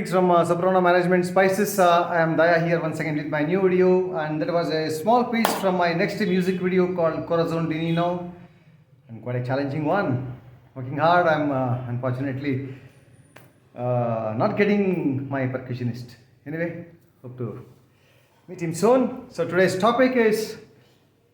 Greetings from Soprano Management Spices. I am Daya here once again with my new video, and that was a small piece from my next music video called Corazon di Nino, and quite a challenging one. Working hard, I'm unfortunately not getting my percussionist. Anyway, hope to meet him soon. So today's topic is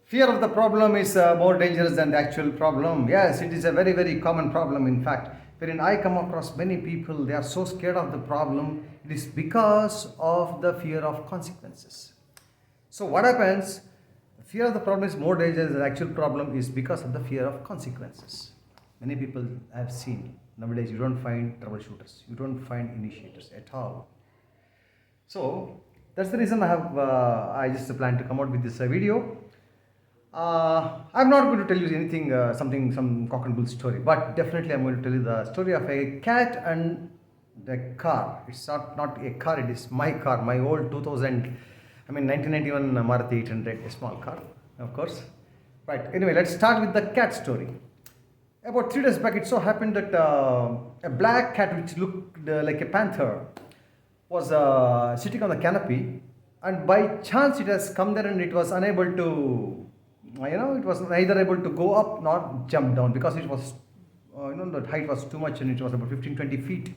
fear of the problem is more dangerous than the actual problem. Yes, it is a very, very common problem, in fact. Wherein I come across many people, they are so scared of the problem, it is because of the fear of consequences. So, what happens? The fear of the problem is more dangerous than the actual problem is because of the fear of consequences. Many people I have seen nowadays, you don't find troubleshooters, you don't find initiators at all. So, that's the reason I just plan to come out with this video. I'm not going to tell you anything, some cock and bull story, but definitely I'm going to tell you the story of a cat and the car. It's not a car, it is my car, my old 1991 Maruti 800, a small car, of course. Right, anyway, let's start with the cat story. About 3 days back, it so happened that a black cat which looked like a panther was sitting on the canopy, and by chance it has come there and it was unable to it was neither able to go up nor jump down because it was the height was too much and it was about 15-20 feet,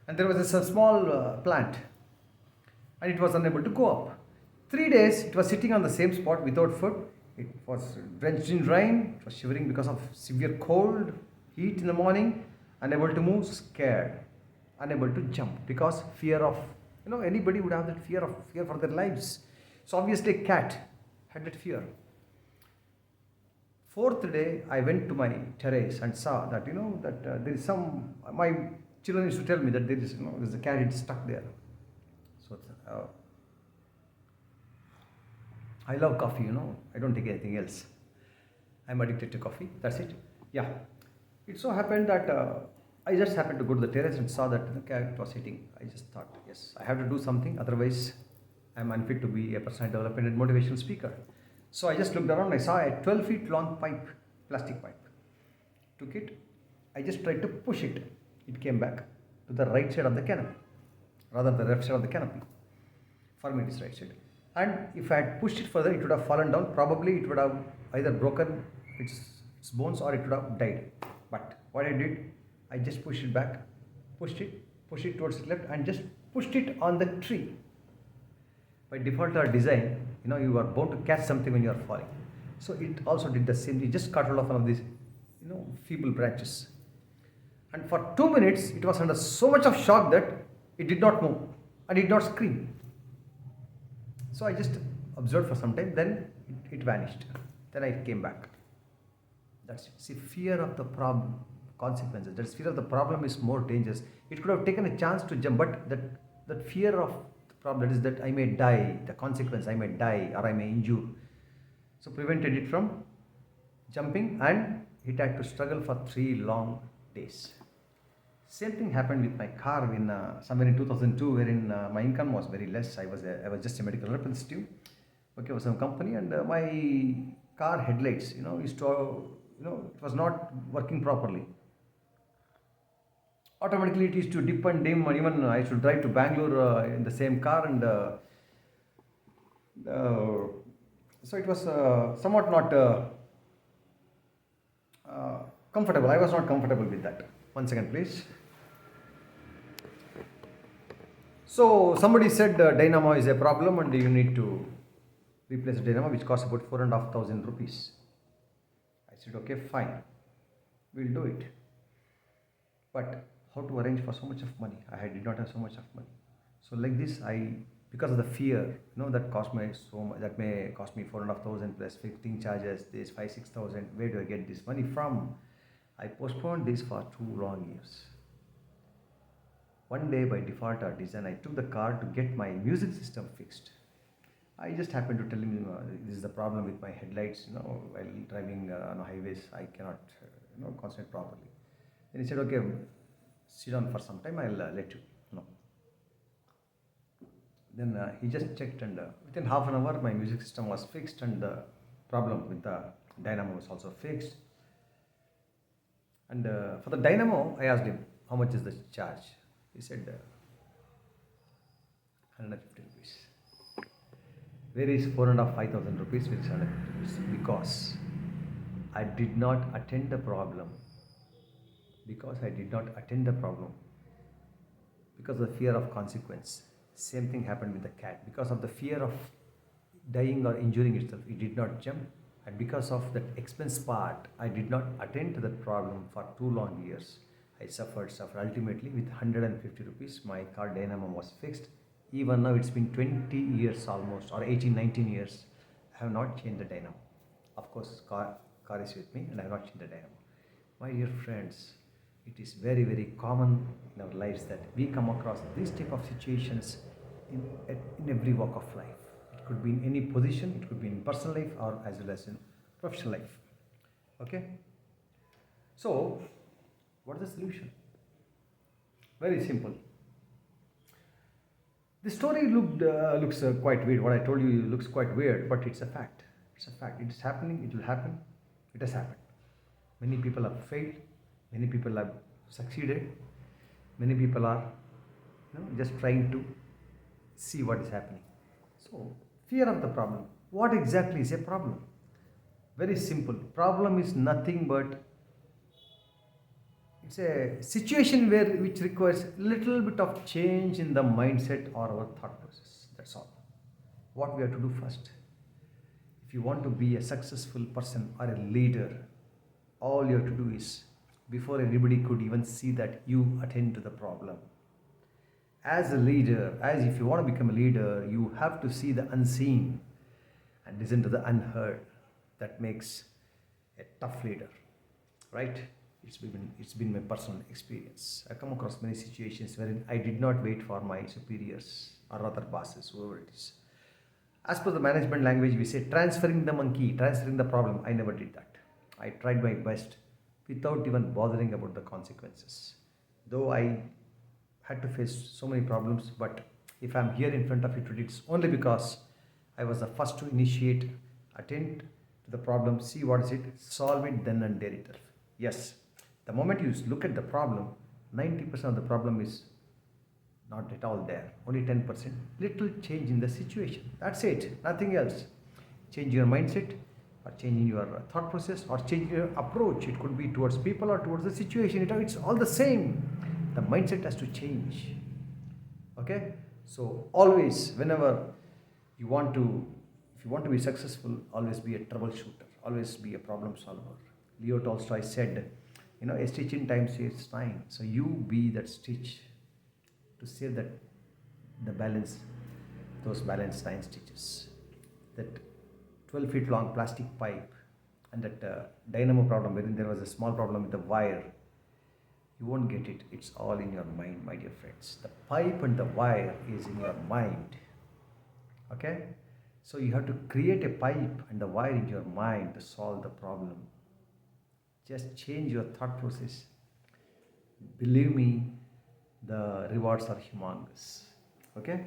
and there was a small plant and it was unable to go up. 3 days it was sitting on the same spot without food. It was drenched in rain, it was shivering because of severe cold, heat in the morning, unable to move, scared, unable to jump because fear of anybody would have that fear for their lives. So obviously a cat had that fear. Fourth day, I went to my terrace and saw that there is some. My children used to tell me that there's a cat stuck there. So I love coffee. I don't take anything else. I'm addicted to coffee. That's it. Yeah. It so happened that I just happened to go to the terrace and saw that the cat was sitting. I just thought, yes, I have to do something. Otherwise, I'm unfit to be a personal development and motivational speaker. So I just looked around, I saw a 12 feet long pipe, plastic pipe. Took it, I just tried to push it. It came back to the right side of the canopy, rather the left side of the canopy. For me it is right side. And if I had pushed it further, it would have fallen down. Probably it would have either broken its bones or it would have died. But what I did, I just pushed it back, pushed it towards the left and just pushed it on the tree. By default or design, you are bound to catch something when you are falling. So it also did the same. It just cut hold of one of these, feeble branches. And for 2 minutes, it was under so much of shock that it did not move and did not scream. So I just observed for some time. Then it vanished. Then I came back. That's it. See, fear of the problem, consequences. That fear of the problem is more dangerous. It could have taken a chance to jump, but that fear of problem is that I may die, the consequence I may die or I may injure. So prevented it from jumping, and it had to struggle for 3 long days. Same thing happened with my car in somewhere in 2002, wherein my income was very less. I was just a medical representative, okay, for some company, and my car headlights, used to, it was not working properly. Automatically it used to dip and dim, and even I should drive to Bangalore in the same car, and so it was somewhat not comfortable. I was not comfortable with that. 1 second please. So somebody said dynamo is a problem and you need to replace the dynamo, which costs about 4,500 rupees. I said okay, fine, we'll do it. But how to arrange for so much of money? I did not have so much of money. So like this, because of the fear, that cost me so much, that may cost me 4,500 plus 15 charges, this 5,000-6,000. Where do I get this money from? I postponed this for 2 long years. One day, by default or design, I took the car to get my music system fixed. I just happened to tell him this is the problem with my headlights. While driving on highways, I cannot concentrate properly. Then he said, okay, sit down for some time, I'll let you know. Then he just checked, and within half an hour my music system was fixed, and the problem with the dynamo was also fixed. And for the dynamo, I asked him, how much is the charge? He said 150 rupees. Where is 4.5 5,000 rupees with 150 rupees? Because I did not attend the problem. Because I did not attend the problem. Because of the fear of consequence. Same thing happened with the cat. Because of the fear of dying or injuring itself, it did not jump. And because of that expense part, I did not attend to that problem for 2 long years. I suffered. Ultimately, with 150 rupees, my car dynamo was fixed. Even now, it's been 20 years almost, or 18, 19 years. I have not changed the dynamo. Of course, car is with me, and I have not changed the dynamo. My dear friends, it is very, very common in our lives that we come across these type of situations in every walk of life. It could be in any position, it could be in personal life or as well as in professional life. Okay? So, what is the solution? Very simple. The story looks quite weird. What I told you looks quite weird, but it's a fact. It's a fact. It is happening. It will happen. It has happened. Many people have failed. Many people have succeeded. Many people are, just trying to see what is happening. So, fear of the problem. What exactly is a problem? Very simple. Problem is nothing but it's a situation which requires little bit of change in the mindset or our thought process. That's all. What we have to do first. If you want to be a successful person or a leader, all you have to do is, before anybody could even see that, you attend to the problem. As a leader, as if you want to become a leader, you have to see the unseen and listen to the unheard. That makes a tough leader, right? It's been my personal experience. I come across many situations wherein I did not wait for my superiors or other bosses, whoever it is. As per the management language, we say transferring the monkey, transferring the problem. I never did that. I tried my best without even bothering about the consequences. Though I had to face so many problems, but if I'm here in front of you today, it's only because I was the first to initiate, attend to the problem, see what is it, solve it, then and there itself. Yes, the moment you look at the problem, 90% of the problem is not at all there. Only 10%. Little change in the situation. That's it. Nothing else. Change your mindset, or changing your thought process, or change your approach. It could be towards people or towards the situation. It's all the same. The mindset has to change. Okay? So always, whenever you want to, if you want to be successful, always be a troubleshooter. Always be a problem solver. Leo Tolstoy said, a stitch in time saves time. So you be that stitch to save that the balance, those balanced 9 stitches. That 12 feet long plastic pipe and that dynamo problem wherein there was a small problem with the wire. You won't get it. It's all in your mind, my dear friends. The pipe and the wire is in your mind. Okay? So you have to create a pipe and the wire in your mind to solve the problem. Just change your thought process. Believe me, the rewards are humongous. Okay?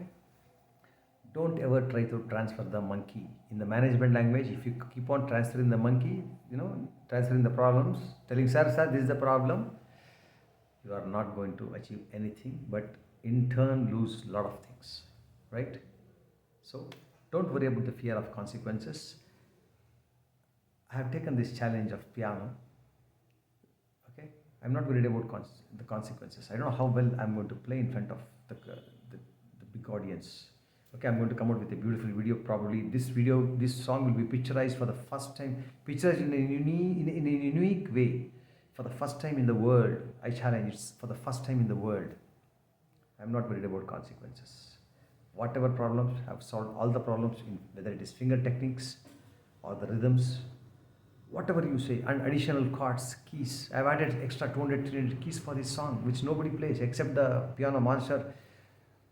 Don't ever try to transfer the monkey. In the management language, if you keep on transferring the monkey, transferring the problems, telling sir, this is the problem, you are not going to achieve anything, but in turn lose a lot of things. Right? So don't worry about the fear of consequences. I have taken this challenge of piano. Okay? I'm not worried about the consequences. I don't know how well I'm going to play in front of the big audience. Okay, I'm going to come out with a beautiful video. Probably this song will be picturized for the first time, picturized in a unique way, for the first time in the world. I challenge it for the first time in the world. I'm not worried about consequences. Whatever problems, I've solved all the problems, whether it is finger techniques or the rhythms, whatever you say, and additional chords, keys. I've added extra 200, 300 keys for this song, which nobody plays except the piano master.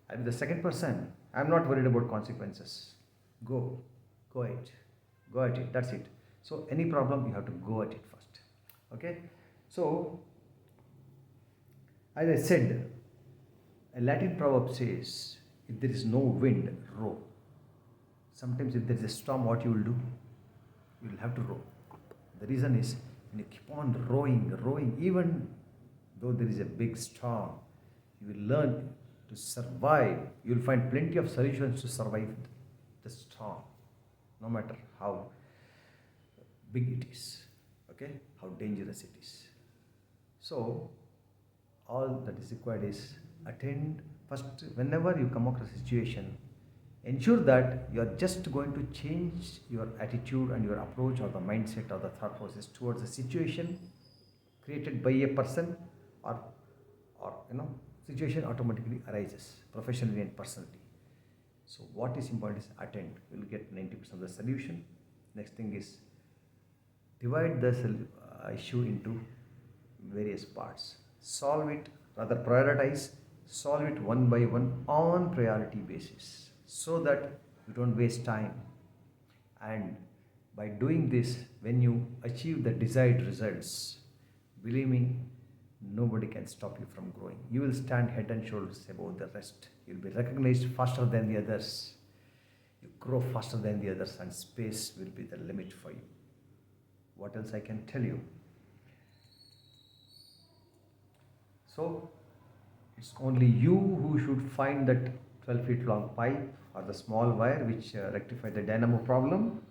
I'm the second person. I'm not worried about consequences. Go at it. That's it. So any problem, you have to go at it first. Okay? So, as I said, a Latin proverb says, if there is no wind, row. Sometimes if there is a storm, what you will do? You will have to row. The reason is, when you keep on rowing, even though there is a big storm, you will learn To survive, you'll find plenty of solutions to survive the storm, no matter how big it is, okay, how dangerous it is. So, all that is required is attend first whenever you come across a situation. Ensure that you are just going to change your attitude and your approach or the mindset or the thought process towards a situation created by a person, or situation automatically arises professionally and personally. So what is important is attend. You will get 90% of the solution. Next thing is divide the issue into various parts. Solve it, rather prioritize, solve it one by one on priority basis so that you don't waste time. And by doing this, when you achieve the desired results, believe me, nobody can stop you from growing. You will stand head and shoulders above the rest. You'll be recognized faster than the others. You grow faster than the others, and space will be the limit for you. What else I can tell you? So, it's only you who should find that 12 feet long pipe or the small wire which rectified the dynamo problem,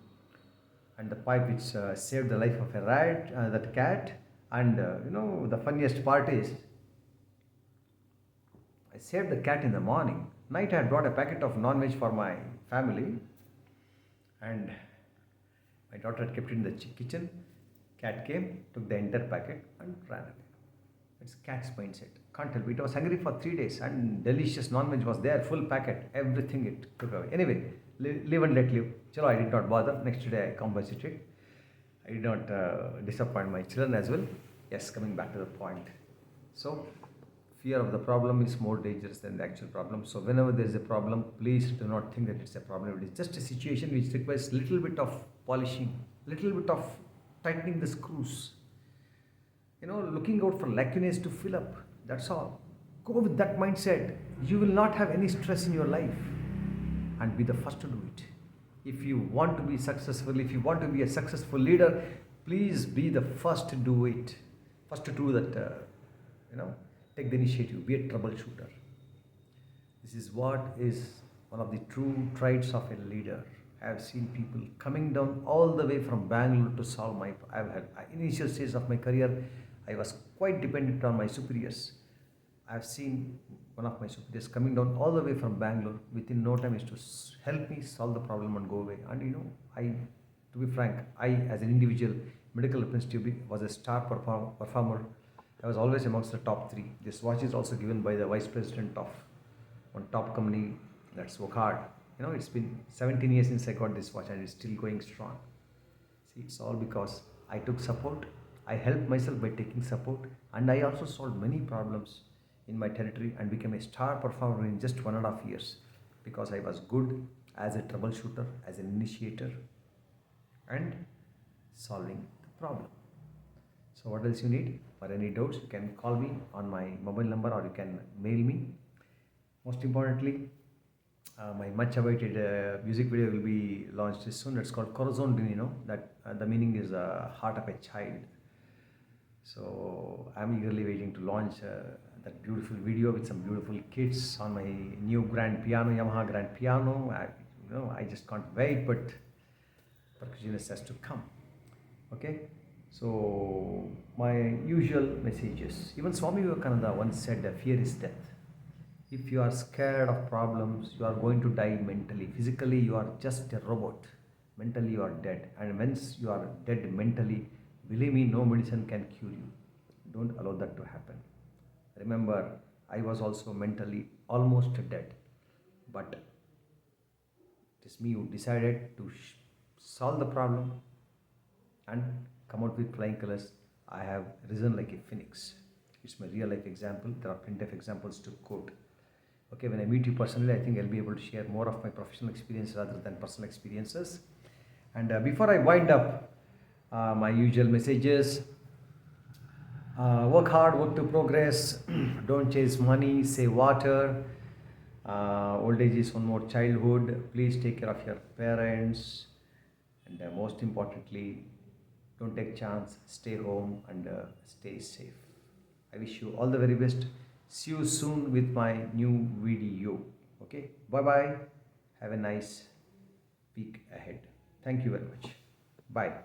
and the pipe which saved the life of a rat, that cat. And the funniest part is, I saved the cat in the morning. Night I had brought a packet of non-veg for my family, and my daughter had kept it in the kitchen. Cat came, took the entire packet, and ran away. It's cat's mindset. Can't help it. It was hungry for 3 days, and delicious non-veg was there, full packet, everything it took away. Anyway, live and let live. Chalo, I did not bother. Next day I compensated. I did not disappoint my children as well. Yes, coming back to the point. So, fear of the problem is more dangerous than the actual problem. So, whenever there is a problem, please do not think that it's a problem. It is just a situation which requires little bit of polishing, little bit of tightening the screws. Looking out for lacunae to fill up. That's all. Go with that mindset. You will not have any stress in your life, and be the first to do it. If you want to be successful, if you want to be a successful leader, please be the first to do it. First to do that, take the initiative, be a troubleshooter. This is what is one of the true traits of a leader. I have seen people coming down all the way from Bangalore to solve my. I've had initial stage of my career, I was quite dependent on my superiors. I've seen one of my superiors coming down all the way from Bangalore within no time is to help me solve the problem and go away. And to be frank, I as an individual medical representative was a star performer. I was always amongst the top three. This watch is also given by the vice president of one top company, that's work hard. It's been 17 years since I got this watch, and it's still going strong. See, it's all because I took support. I helped myself by taking support, and I also solved many problems in my territory and became a star performer in just 1.5 years because I was good as a troubleshooter, as an initiator, and solving the problem. So, what else you need? For any doubts, you can call me on my mobile number or you can mail me. Most importantly, my much awaited music video will be launched soon. It's called Corazon Dinino. That the meaning is heart of a child. So I'm eagerly waiting to launch that beautiful video with some beautiful kids on my new grand piano, Yamaha grand piano. I just can't wait, but percussionist has to come. Okay. So my usual messages. Even Swami Vivekananda once said that fear is death. If you are scared of problems, you are going to die mentally. Physically, you are just a robot. Mentally, you are dead. And once you are dead mentally, believe me, no medicine can cure you. Don't allow that to happen. Remember, I was also mentally almost dead. But it is me who decided to solve the problem and come out with flying colors. I have risen like a phoenix. It's my real life example. There are plenty of examples to quote. Okay, when I meet you personally, I think I'll be able to share more of my professional experience rather than personal experiences. And before I wind up, my usual messages: work hard, work to progress, don't chase money, save water. Old age is one more childhood. Please take care of your parents, and most importantly, don't take chance, stay home and stay safe. I wish you all the very best. See you soon with my new video. Okay, bye bye. Have a nice week ahead. Thank you very much. Bye.